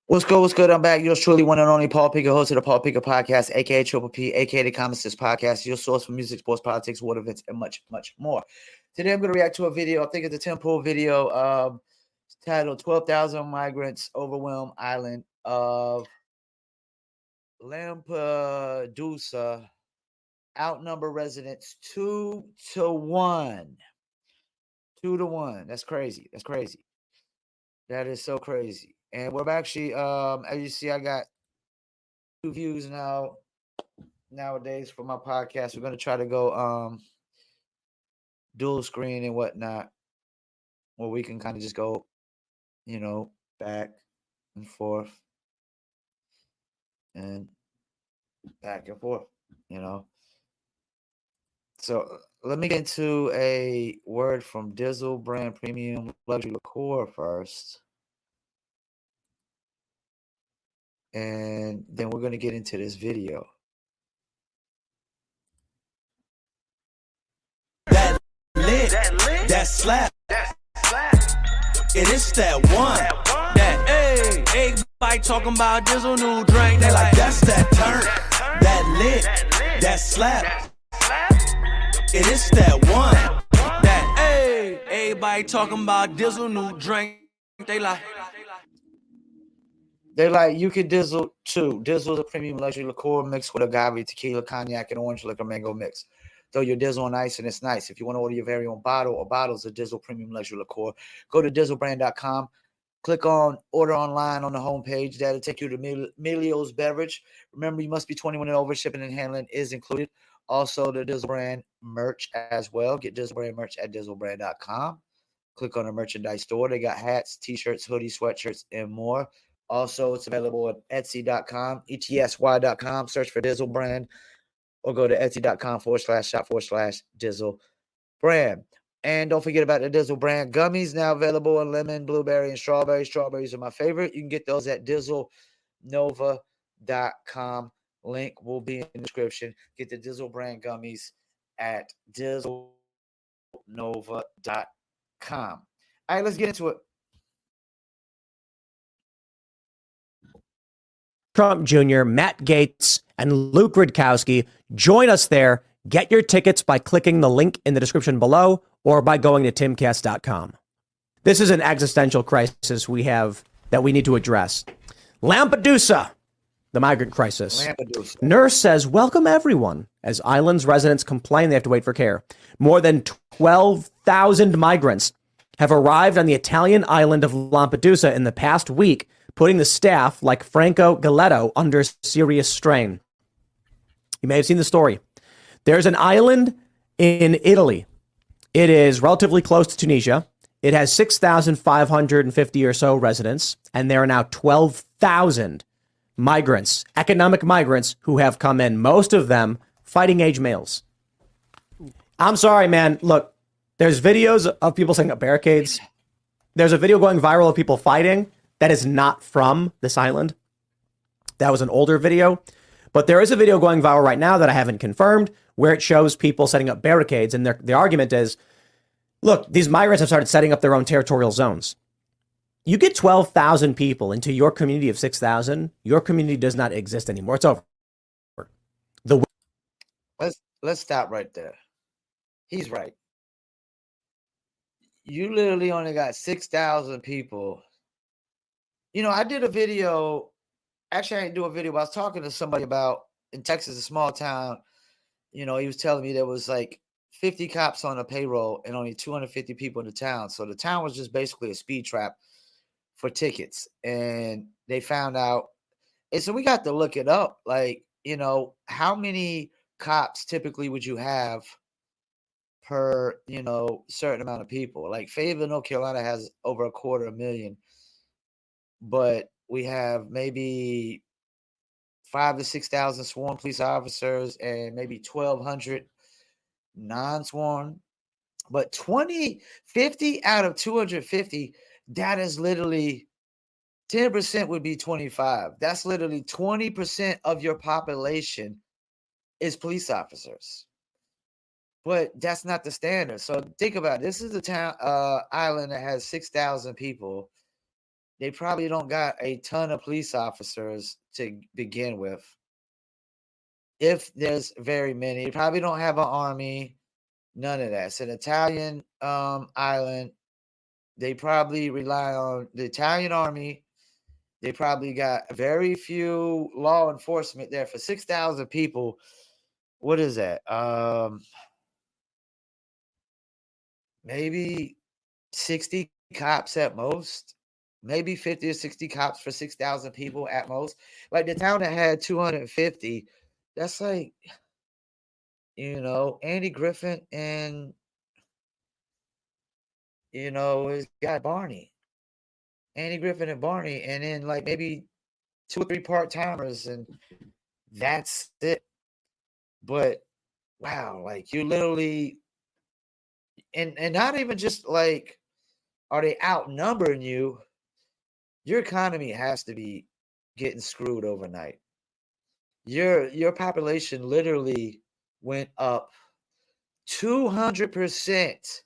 What's good? What's good? I'm back. Yours truly, one and only Paul Picker, host of the Paul Picker Podcast, aka Triple P, aka the Common Sense Podcast, your source for music, sports, politics, world events, and much, much more. Today, I'm going to react to a video. I think it's a temple video titled 12,000 Migrants Overwhelm Island of Lampedusa outnumber residents 2-1. 2-1. That's crazy. That's crazy. That is so crazy. And we're actually, as you see, I got 2 views nowadays for my podcast. We're gonna try to go dual screen and whatnot, where we can kind of just go, back and forth and back and forth, So let me get into a word from Dizzle brand premium luxury liqueur first. And then we're going to get into this video. That lit, that slap, it is that one. That everybody talking about Dizzle new drink. They like that's that turn. That lit, that slap, it is that one. That everybody talking about Dizzle new drink. They like you can Dizzle too. Dizzle is a premium luxury liqueur mixed with agave, tequila, cognac, and orange liquor mango mix. Throw your Dizzle on ice and it's nice. If you want to order your very own bottle or bottles of Dizzle premium luxury liqueur, go to dizzlebrand.com. Click on order online on the homepage. That'll take you to Melio's Beverage. Remember, you must be 21 and over. Shipping and handling is included. Also, the Dizzle Brand merch as well. Get Dizzle Brand merch at dizzlebrand.com. Click on the merchandise store. They got hats, t-shirts, hoodies, sweatshirts, and more. Also, it's available at etsy.com, etsy.com. Search for Dizzle Brand or go to etsy.com/shop/Dizzle Brand. And don't forget about the Dizzle Brand gummies, now available in lemon, blueberry, and strawberry. Strawberries are my favorite. You can get those at dizzlenova.com. Link will be in the description. Get the Dizzle Brand gummies at dizzlenova.com. All right, let's get into it. Trump Jr., Matt Gaetz, and Luke Rudkowski. Join us there. Get your tickets by clicking the link in the description below or by going to timcast.com. This is an existential crisis we have that we need to address. Lampedusa, the migrant crisis. Lampedusa. Nurse says, welcome everyone, as island's residents complain they have to wait for care. More than 12,000 migrants have arrived on the Italian island of Lampedusa in the past week, putting the staff, like Franco Galletto, under serious strain. You may have seen the story. There's an island in Italy. It is relatively close to Tunisia. It has 6,550 or so residents, and there are now 12,000 migrants, economic migrants, who have come in, most of them fighting age males. I'm sorry, man. Look, there's videos of people setting up barricades. There's a video going viral of people fighting. That is not from this island. That was an older video. But there is a video going viral right now that I haven't confirmed where it shows people setting up barricades. And the argument is, look, these migrants have started setting up their own territorial zones. You get 12,000 people into your community of 6,000, your community does not exist anymore. It's over. Let's stop right there. He's right. You literally only got 6,000 people. I did a video. Actually, I didn't do a video, but I was talking to somebody about in Texas, a small town. He was telling me there was like 50 cops on the payroll and only 250 people in the town. So the town was just basically a speed trap for tickets. And they found out. And so we got to look it up. Like, how many cops typically would you have per, certain amount of people? Like Fayetteville, North Carolina has over 250,000. But we have maybe 5,000 to 6,000 sworn police officers and maybe 1,200 non-sworn. But 50 out of 250, that is literally 10% would be 25. That's literally 20% of your population is police officers. But that's not the standard. So think about it. This is a town island that has 6,000 people. They probably don't got a ton of police officers to begin with. If there's very many, they probably don't have an army, none of that. It's an Italian island. They probably rely on the Italian army. They probably got very few law enforcement there for 6,000 people. What is that? Maybe 60 cops at most. Maybe 50 or 60 cops for 6,000 people at most. Like the town that had 250, that's like, Andy Griffin and, his guy Barney. Andy Griffin and Barney, and then like maybe 2 or 3 part-timers, and that's it. But wow, like you literally, and not even just like, are they outnumbering you? Your economy has to be getting screwed overnight. Your population literally went up 200%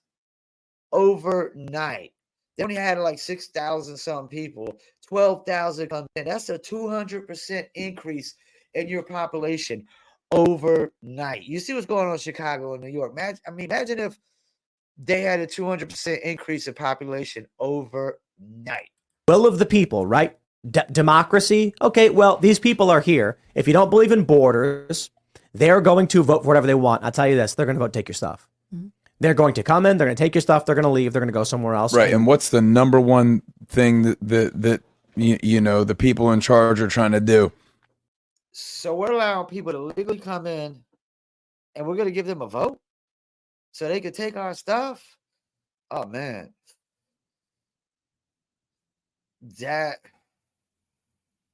overnight. They only had like 6,000 some people, 12,000 come in. That's a 200% increase in your population overnight. You see what's going on in Chicago and New York. Imagine if they had a 200% increase in population overnight. Will of the people, right? Democracy. Okay, well, these people are here. If you don't believe in borders, they're going to vote for whatever they want. I'll tell you this, they're going to vote take your stuff. Mm-hmm. They're going to come in, they're going to take your stuff, they're going to leave, they're going to go somewhere else. Right, and what's the number one thing that the people in charge are trying to do? So we're allowing people to legally come in, and we're going to give them a vote so they can take our stuff? Oh, man. That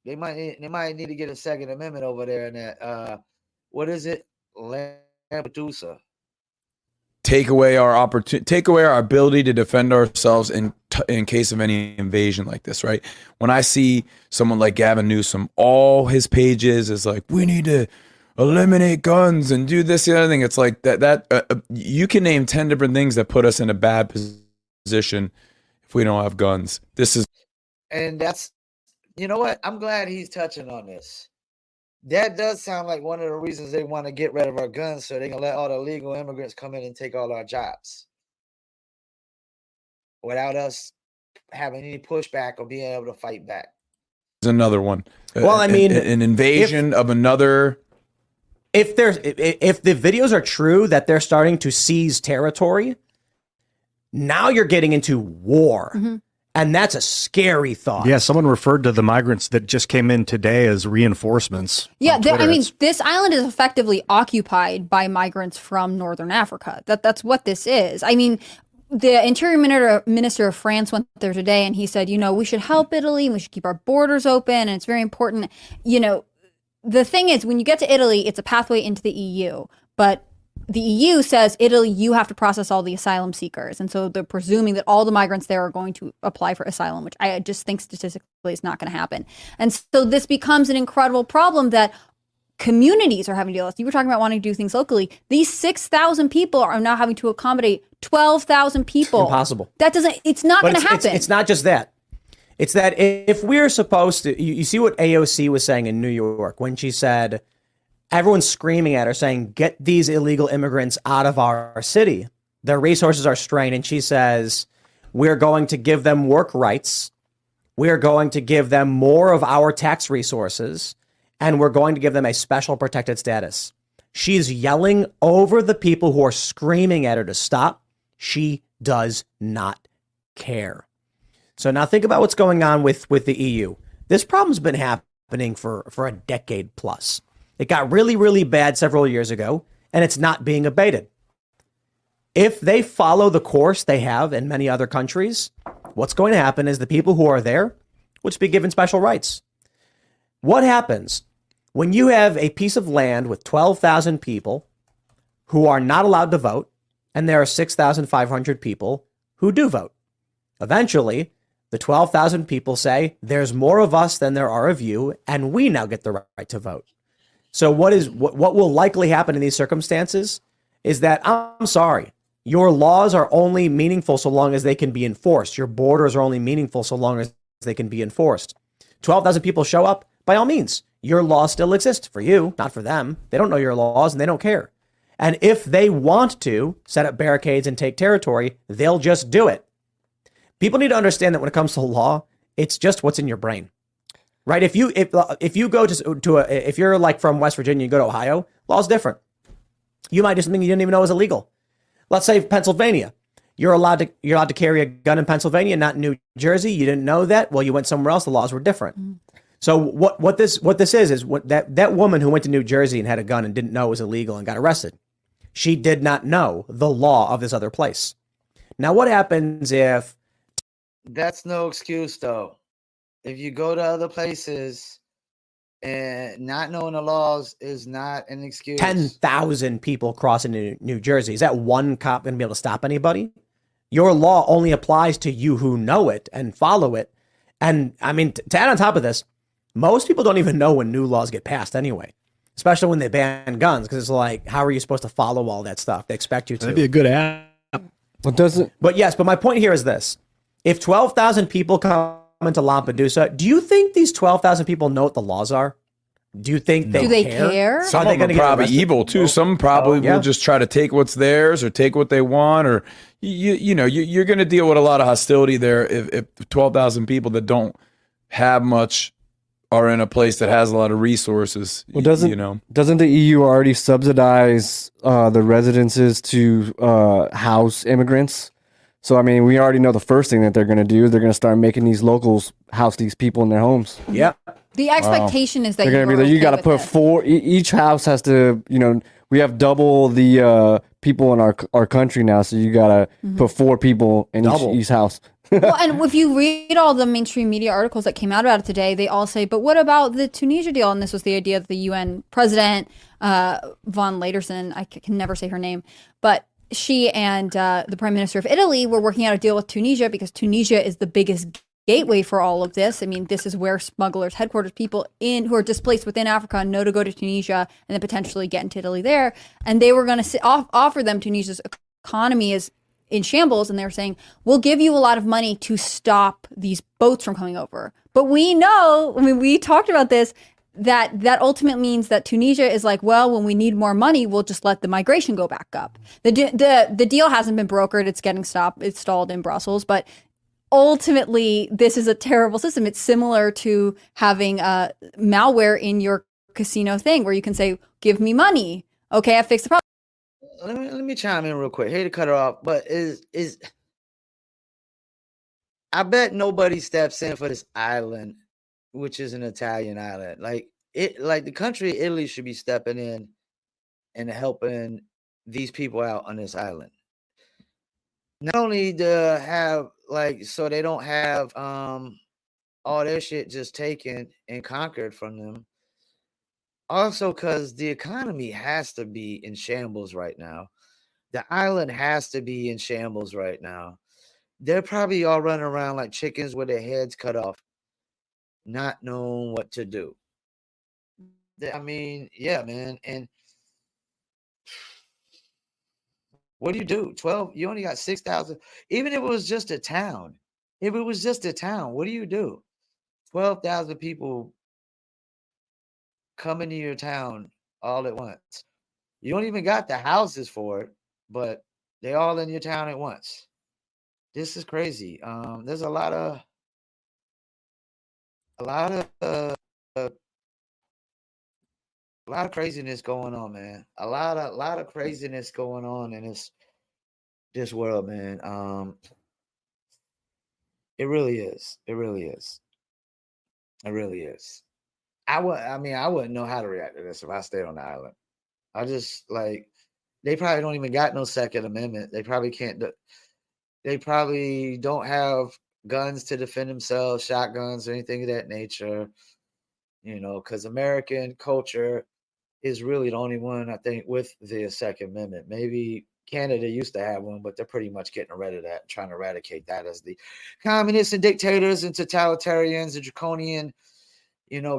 they might need to get a Second Amendment over there in that what is it? Lampedusa. Take away our ability to defend ourselves in case of any invasion like this, right? When I see someone like Gavin Newsom, all his pages is like, we need to eliminate guns and do this, the other thing. It's like that you can name 10 different things that put us in a bad position if we don't have guns. And that's, you know what? I'm glad he's touching on this. That does sound like one of the reasons they want to get rid of our guns, so they can let all the illegal immigrants come in and take all our jobs without us having any pushback or being able to fight back. There's another one. Well, I mean, an invasion of another. If the videos are true that they're starting to seize territory, now you're getting into war. Mm-hmm. And that's a scary thought. Yeah, someone referred to the migrants that just came in today as reinforcements. Yeah, this island is effectively occupied by migrants from Northern Africa. That's what this is. I mean, the Interior Minister of France went there today, and he said, we should help Italy, and we should keep our borders open, and it's very important. The thing is, when you get to Italy, it's a pathway into the EU, but the EU says, Italy, you have to process all the asylum seekers. And so they're presuming that all the migrants there are going to apply for asylum, which I just think statistically is not going to happen. And so this becomes an incredible problem that communities are having to deal with. You were talking about wanting to do things locally. These 6,000 people are now having to accommodate 12,000 people. Impossible. It's not going to happen. It's not just that. It's that if we're supposed to, you see what AOC was saying in New York when she said, everyone's screaming at her saying, get these illegal immigrants out of our city. Their resources are strained. And she says, we're going to give them work rights. We're going to give them more of our tax resources. And we're going to give them a special protected status. She's yelling over the people who are screaming at her to stop. She does not care. So now think about what's going on with the EU. This problem's been happening for a decade plus. It got really, really bad several years ago, and it's not being abated. If they follow the course they have in many other countries, what's going to happen is the people who are there will just be given special rights. What happens when you have a piece of land with 12,000 people who are not allowed to vote, and there are 6,500 people who do vote? Eventually, the 12,000 people say, there's more of us than there are of you, and we now get the right to vote. So what will likely happen in these circumstances is that, I'm sorry, your laws are only meaningful so long as they can be enforced. Your borders are only meaningful so long as they can be enforced. 12,000 people show up, by all means, your law still exists for you, not for them. They don't know your laws and they don't care. And if they want to set up barricades and take territory, they'll just do it. People need to understand that when it comes to law, it's just what's in your brain, right? If you go if you're like from West Virginia, you go to Ohio, law's different. You might do something you didn't even know was illegal. Let's say Pennsylvania, you're allowed to carry a gun in Pennsylvania, not in New Jersey. You didn't know that. Well, you went somewhere else. The laws were different. Mm-hmm. So what this is that woman who went to New Jersey and had a gun and didn't know it was illegal and got arrested. She did not know the law of this other place. Now, what happens if? That's no excuse, though. If you go to other places and not knowing the laws is not an excuse. 10,000 people crossing New Jersey. Is that one cop going to be able to stop anybody? Your law only applies to you who know it and follow it. And I mean, to add on top of this, most people don't even know when new laws get passed anyway, especially when they ban guns, because it's like, how are you supposed to follow all that stuff? They expect you to. That'd be a good app. But my point here is this. If 12,000 people come into Lampedusa, do you think these 12,000 people know what the laws are? Do you think they care? Some of them are probably evil too. Some probably will just try to take what's theirs or take what they want, or you're going to deal with a lot of hostility there if 12,000 people that don't have much are in a place that has a lot of resources. Well, doesn't the EU already subsidize the residences to house immigrants? So, I mean, we already know the first thing that they're going to do. They're going to start making these locals house these people in their homes. Yeah. The expectation is that they're going to be like, you got to put four. Each house has to, we have double the people in our country now. So you got to put 4 people in each house. Well, and if you read all the mainstream media articles that came out about it today, they all say, but what about the Tunisia deal? And this was the idea that the UN president, von Ledersen, I can never say her name, but she and the prime minister of Italy were working out a deal with Tunisia because Tunisia is the biggest gateway for all of this. I mean, this is where smugglers headquarters, people who are displaced within Africa know to go to Tunisia and then potentially get into Italy there. And they were going to offer them Tunisia's economy is in shambles, and they were saying, we'll give you a lot of money to stop these boats from coming over. But we know, I mean, we talked about this, that ultimately means that Tunisia is like, well, when we need more money, we'll just let the migration go back up. The deal hasn't been brokered. It's getting stopped. It's stalled in Brussels. But ultimately, this is a terrible system. It's similar to having malware in your casino thing where you can say, give me money. Okay, I fixed the problem. Let me chime in real quick. Hate to cut her off, but is I bet nobody steps in for this island, which is an Italian island. Like the country of Italy should be stepping in and helping these people out on this island. Not only to have so they don't have all their shit just taken and conquered from them. Also, because the economy has to be in shambles right now. The island has to be in shambles right now. They're probably all running around like chickens with their heads cut off, not knowing what to do. I mean, yeah, man. And what do you do? 12, you only got 6,000. Even if it was just a town, what do you do? 12,000 people come into your town all at once. You don't even got the houses for it, but they all in your town at once. This is crazy. There's a lot of craziness going on, man. A lot of craziness going on in this world, man. It really is. It really is. It really is. I wouldn't know how to react to this if I stayed on the island. I just they probably don't even got no Second Amendment. They probably can't. They probably don't have guns to defend themselves, shotguns or anything of that nature. Because American culture is really the only one, I think, with the Second Amendment. Maybe Canada used to have one, but they're pretty much getting rid of that, trying to eradicate that as the communists and dictators and totalitarians and draconian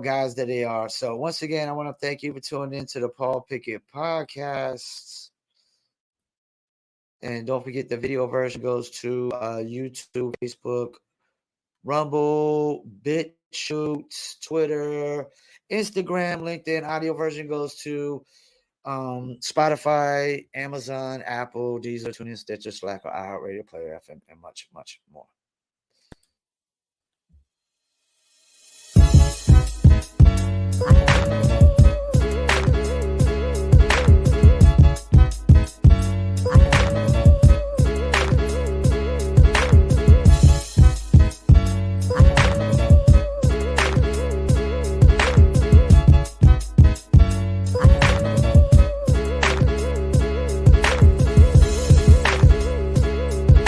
guys that they are. So once again, I want to thank you for tuning into the Paul Pickett podcast. And don't forget the video version goes to YouTube, Facebook, Rumble, BitChute, Twitter, Instagram, LinkedIn. Audio version goes to Spotify, Amazon, Apple, Deezer, TuneIn, Stitcher, Slacker, iHeartRadio, Player FM, and much, much more.